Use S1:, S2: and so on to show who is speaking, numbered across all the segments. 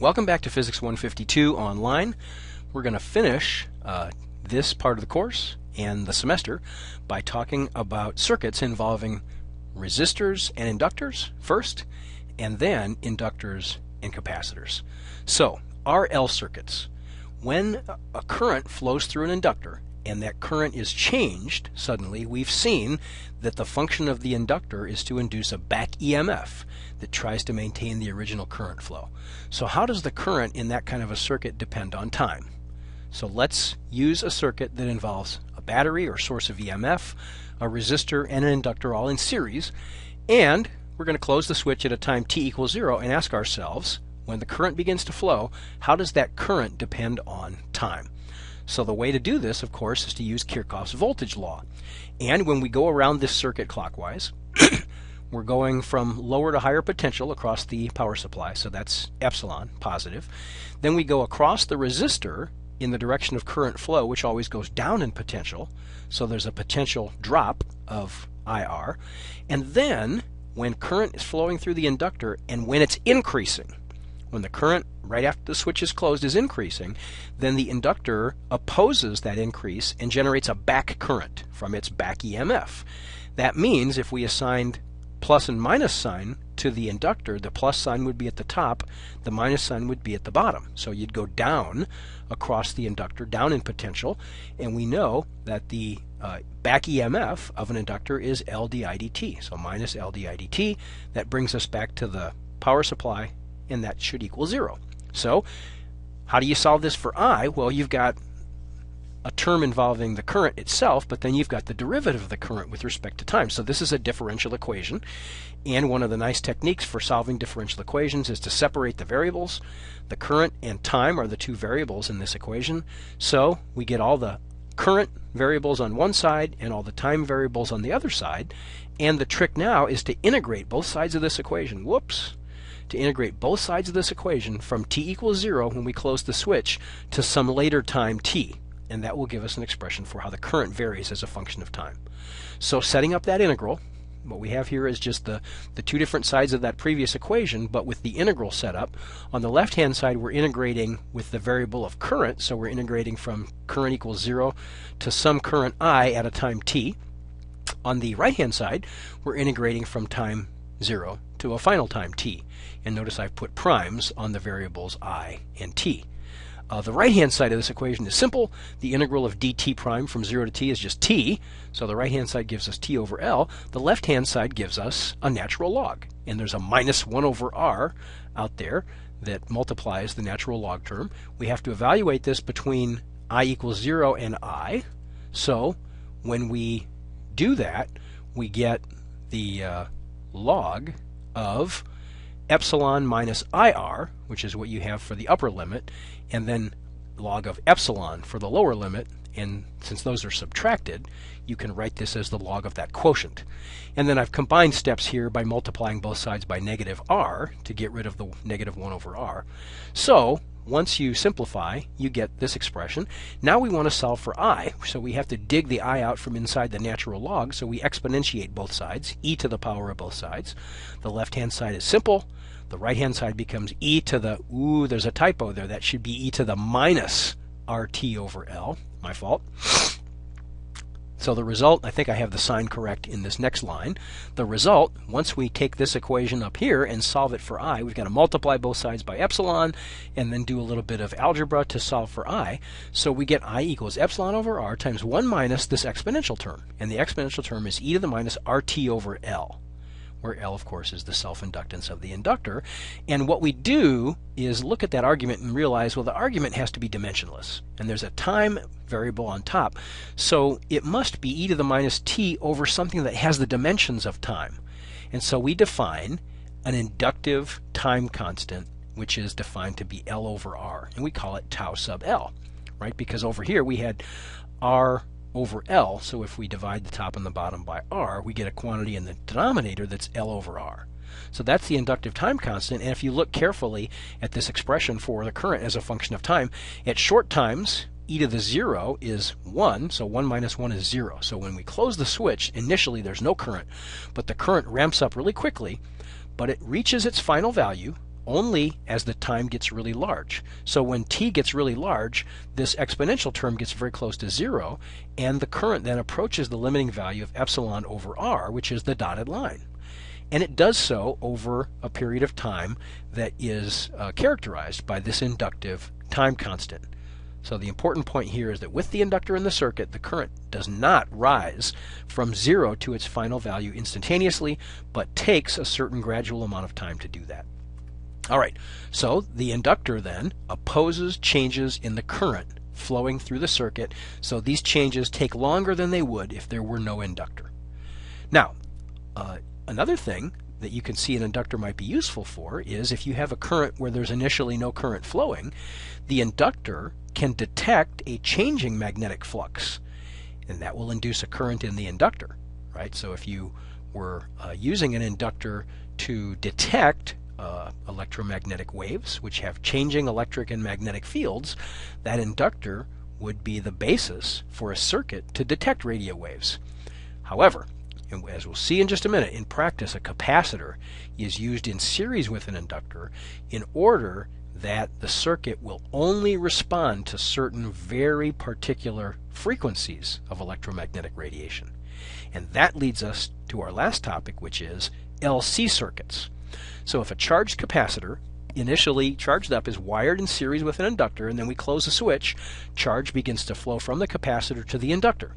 S1: Welcome back to Physics 152 online. We're going to finish this part of the course and the semester by talking about circuits involving resistors and inductors first, and then inductors and capacitors. So, RL circuits. When a current flows through an inductor and that current is changed suddenly, we've seen that the function of the inductor is to induce a back EMF that tries to maintain the original current flow. So how does the current in that kind of a circuit depend on time? So let's use a circuit that involves a battery or source of EMF, a resistor, and an inductor all in series, and we're going to close the switch at a time t equals 0 and ask ourselves, when the current begins to flow, how does that current depend on time? So the way to do this, of course, is to use Kirchhoff's voltage law. And when we go around this circuit clockwise, we're going from lower to higher potential across the power supply, so that's epsilon, positive. Then we go across the resistor in the direction of current flow, which always goes down in potential, so there's a potential drop of IR. And then, when current is flowing through the inductor, and when it's increasing, when the current right after the switch is closed is increasing, then the inductor opposes that increase and generates a back current from its back EMF. That means if we assigned plus and minus sign to the inductor, the plus sign would be at the top, the minus sign would be at the bottom. So you'd go down across the inductor, down in potential, and we know that the back EMF of an inductor is L di dt, so minus L di dt. That brings us back to the power supply, and that should equal 0. So how do you solve this for I? Well, you've got a term involving the current itself, but then you've got the derivative of the current with respect to time. So this is a differential equation, and one of the nice techniques for solving differential equations is to separate the variables. The current and time are the two variables in this equation, so we get all the current variables on one side and all the time variables on the other side, and the trick now is to integrate both sides of this equation. To integrate both sides of this equation from t equals 0 when we close the switch to some later time t, and that will give us an expression for how the current varies as a function of time. So setting up that integral, what we have here is just the two different sides of that previous equation, but with the integral set up. On the left hand side we're integrating with the variable of current, so we're integrating from current equals 0 to some current I at a time t. On the right hand side we're integrating from time 0 to a final time t, and notice I've put primes on the variables I and t. The right hand side of this equation is simple. The integral of dt prime from 0 to t is just t, so the right hand side gives us t over L. The left hand side gives us a natural log, and there's a minus 1 over r out there that multiplies the natural log term. We have to evaluate this between I equals 0 and I, so when we do that we get the log of epsilon minus IR, which is what you have for the upper limit, and then log of epsilon for the lower limit, and since those are subtracted, you can write this as the log of that quotient. And then I've combined steps here by multiplying both sides by negative r to get rid of the negative 1 over r. So once you simplify, you get this expression. Now we want to solve for I, so we have to dig the I out from inside the natural log, so we exponentiate both sides, e to the power of both sides. The left hand side is simple. The right hand side becomes e to the, there's a typo there, that should be e to the minus RT over L, my fault. So the result, I think I have the sign correct in this next line. The result, once we take this equation up here and solve it for I, we've got to multiply both sides by epsilon and then do a little bit of algebra to solve for I. So we get I equals epsilon over r times 1 minus this exponential term. And the exponential term is e to the minus RT over L, where L, of course, is the self-inductance of the inductor. And what we do is look at that argument and realize, well, the argument has to be dimensionless. And there's a time variable on top, so it must be e to the minus t over something that has the dimensions of time. And so we define an inductive time constant, which is defined to be L over R, and we call it tau sub L, right? Because over here we had R over L, so if we divide the top and the bottom by R, we get a quantity in the denominator that's L over R. So that's the inductive time constant, and if you look carefully at this expression for the current as a function of time, at short times e to the 0 is 1, so 1 minus 1 is 0. So when we close the switch, initially there's no current, but the current ramps up really quickly, but it reaches its final value only as the time gets really large. So when t gets really large, this exponential term gets very close to 0, and the current then approaches the limiting value of epsilon over r, which is the dotted line. And it does so over a period of time that is characterized by this inductive time constant. So the important point here is that with the inductor in the circuit, the current does not rise from 0 to its final value instantaneously, but takes a certain gradual amount of time to do that. All right, so the inductor then opposes changes in the current flowing through the circuit, so these changes take longer than they would if there were no inductor. Now, another thing that you can see an inductor might be useful for is if you have a current where there's initially no current flowing, the inductor can detect a changing magnetic flux, and that will induce a current in the inductor, right? So if you were using an inductor to detect electromagnetic waves, which have changing electric and magnetic fields, that inductor would be the basis for a circuit to detect radio waves. However, and as we'll see in just a minute, in practice a capacitor is used in series with an inductor in order that the circuit will only respond to certain very particular frequencies of electromagnetic radiation. And that leads us to our last topic, which is LC circuits. So if a charged capacitor, initially charged up, is wired in series with an inductor, and then we close the switch, charge begins to flow from the capacitor to the inductor.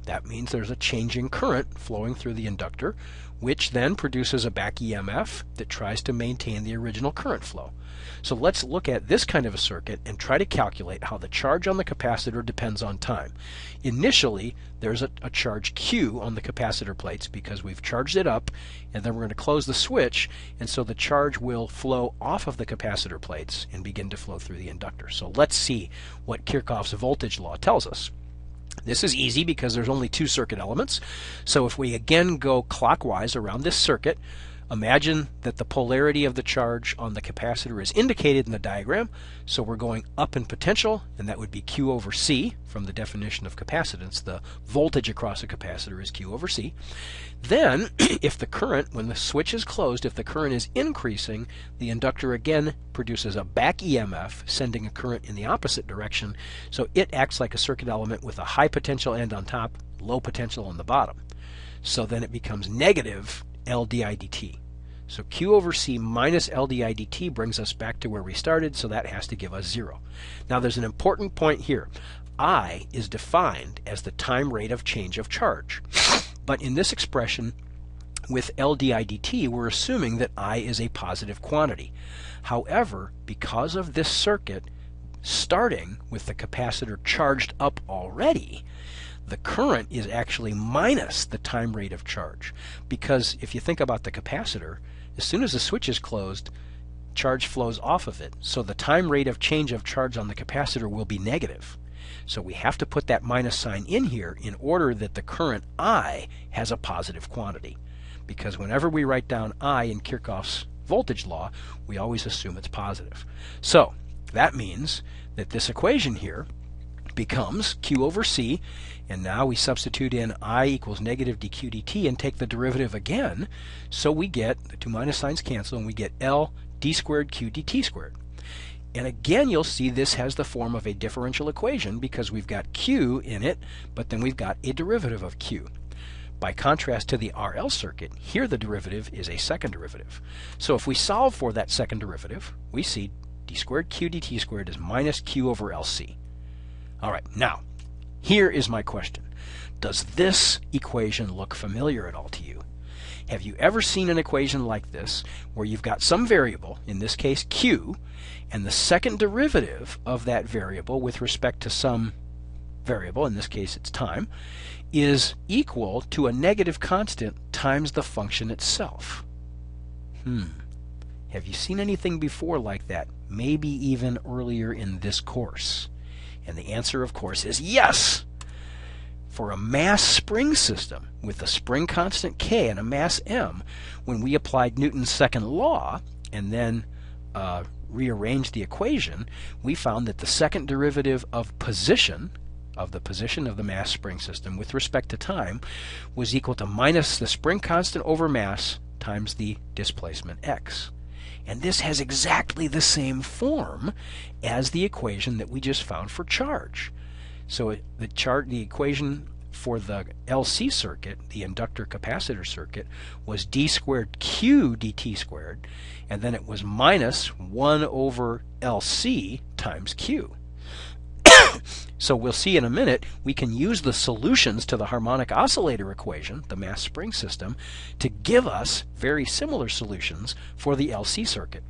S1: That means there's a changing current flowing through the inductor, which then produces a back EMF that tries to maintain the original current flow. So let's look at this kind of a circuit and try to calculate how the charge on the capacitor depends on time. Initially, there's a charge Q on the capacitor plates because we've charged it up, and then we're going to close the switch, and so the charge will flow off of the capacitor plates and begin to flow through the inductor. So let's see what Kirchhoff's voltage law tells us. This is easy because there's only two circuit elements. So if we again go clockwise around this circuit, imagine that the polarity of the charge on the capacitor is indicated in the diagram. So we're going up in potential, and that would be Q over C from the definition of capacitance. The voltage across a capacitor is Q over C. Then, if the current, when the switch is closed, if the current is increasing, the inductor again produces a back EMF, sending a current in the opposite direction. So it acts like a circuit element with a high potential end on top, low potential on the bottom. So then it becomes negative L di dt. So Q over C minus L di dt brings us back to where we started, so that has to give us 0. Now there's an important point here. I is defined as the time rate of change of charge. But in this expression, with L di dt, we're assuming that I is a positive quantity. However, because of this circuit, starting with the capacitor charged up already, the current is actually minus the time rate of charge. Because if you think about the capacitor, as soon as the switch is closed, charge flows off of it. So the time rate of change of charge on the capacitor will be negative. So we have to put that minus sign in here in order that the current I has a positive quantity. Because whenever we write down I in Kirchhoff's voltage law, we always assume it's positive. So that means that this equation here becomes Q over C, and now we substitute in I equals negative dq dt and take the derivative again, so we get, the two minus signs cancel, and we get L d squared Q dt squared. And again, you'll see this has the form of a differential equation because we've got Q in it, but then we've got a derivative of Q. By contrast to the RL circuit, here the derivative is a second derivative. So if we solve for that second derivative, we see d squared Q dt squared is minus Q over LC. All right, now, here is my question. Does this equation look familiar at all to you? Have you ever seen an equation like this where you've got some variable, in this case Q, and the second derivative of that variable with respect to some variable, in this case it's time, is equal to a negative constant times the function itself? Have you seen anything before like that? Maybe even earlier in this course. And the answer, of course, is yes. For a mass spring system with a spring constant K and a mass M, when we applied Newton's second law and then rearranged the equation, we found that the second derivative of the position of the mass spring system with respect to time was equal to minus the spring constant over mass times the displacement x. And this has exactly the same form as the equation that we just found for charge. So the equation for the LC circuit, the inductor capacitor circuit, was d squared q dt squared, and then it was minus 1 over LC times q. So we'll see in a minute, we can use the solutions to the harmonic oscillator equation, the mass spring system, to give us very similar solutions for the LC circuit.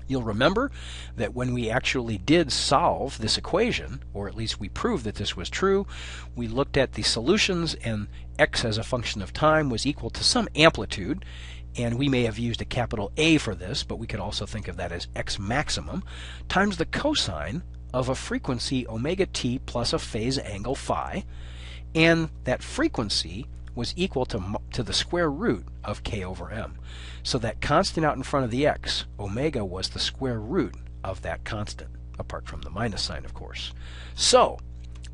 S1: You'll remember that when we actually did solve this equation, or at least we proved that this was true, we looked at the solutions, and x as a function of time was equal to some amplitude, and we may have used a capital A for this, but we could also think of that as x maximum, times the cosine of a frequency omega t plus a phase angle phi, and that frequency was equal to the square root of k over m. So that constant out in front of the x, omega, was the square root of that constant, apart from the minus sign, of course. So,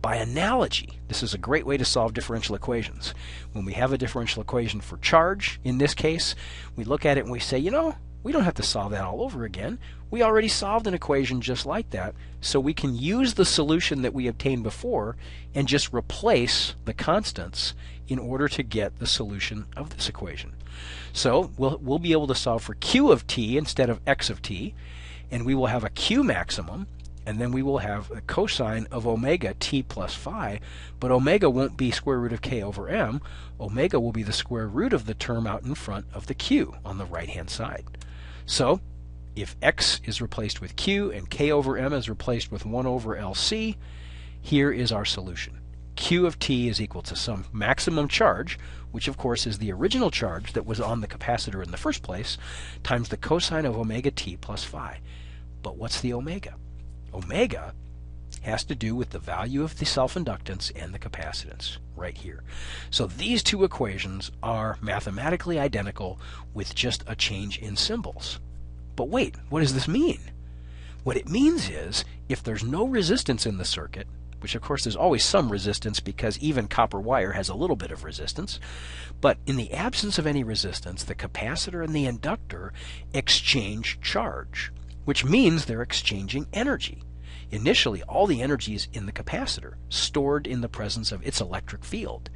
S1: by analogy, this is a great way to solve differential equations. When we have a differential equation for charge, in this case, we look at it and we say, you know, we don't have to solve that all over again. We already solved an equation just like that, so we can use the solution that we obtained before and just replace the constants in order to get the solution of this equation. So we'll be able to solve for q of t instead of x of t, and we will have a q maximum, and then we will have a cosine of omega t plus phi, but omega won't be square root of k over m. Omega will be the square root of the term out in front of the q on the right-hand side. So if x is replaced with q and k over m is replaced with 1 over LC, here is our solution. Q of t is equal to some maximum charge, which of course is the original charge that was on the capacitor in the first place, times the cosine of omega t plus phi. But what's the omega? Omega has to do with the value of the self-inductance and the capacitance, right here. So these two equations are mathematically identical with just a change in symbols. But wait, what does this mean? What it means is, if there's no resistance in the circuit, which of course there's always some resistance because even copper wire has a little bit of resistance, but in the absence of any resistance, the capacitor and the inductor exchange charge, which means they're exchanging energy. Initially, all the energy is in the capacitor, stored in the presence of its electric field.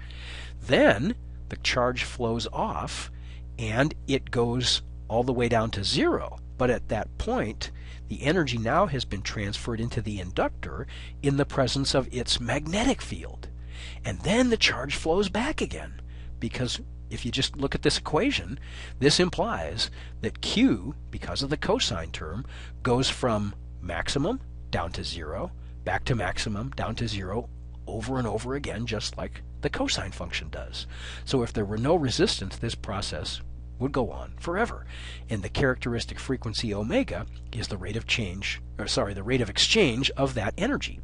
S1: Then the charge flows off and it goes all the way down to 0. But at that point, the energy now has been transferred into the inductor in the presence of its magnetic field. And then the charge flows back again, because if you just look at this equation, this implies that Q, because of the cosine term, goes from maximum down to 0, back to maximum, down to 0, over and over again, just like the cosine function does. So if there were no resistance, this process would go on forever. And the characteristic frequency omega is the rate of change, the rate of exchange of that energy.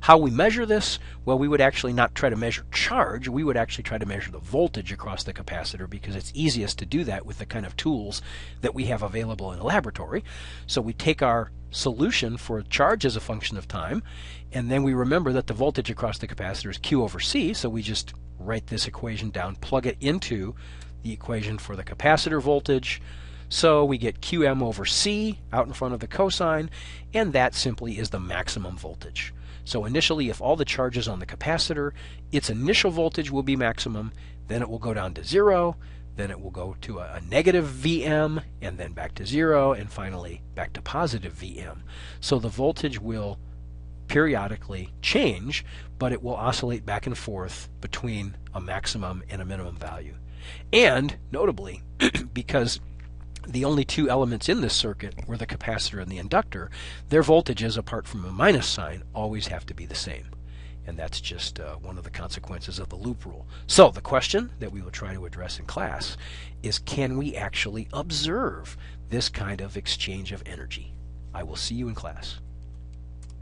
S1: How we measure this? Well, we would actually not try to measure charge, we would actually try to measure the voltage across the capacitor, because it's easiest to do that with the kind of tools that we have available in a laboratory. So we take our solution for charge as a function of time, and then we remember that the voltage across the capacitor is Q over C, so we just write this equation down, plug it into the equation for the capacitor voltage. So we get Qm over C out in front of the cosine, and that simply is the maximum voltage. So initially, if all the charge is on the capacitor, its initial voltage will be maximum, then it will go down to 0, then it will go to a negative Vm, and then back to 0, and finally back to positive Vm. So the voltage will periodically change, but it will oscillate back and forth between a maximum and a minimum value. And notably, because the only two elements in this circuit were the capacitor and the inductor, their voltages, apart from a minus sign, always have to be the same. And that's just one of the consequences of the loop rule. So the question that we will try to address in class is, can we actually observe this kind of exchange of energy? I will see you in class.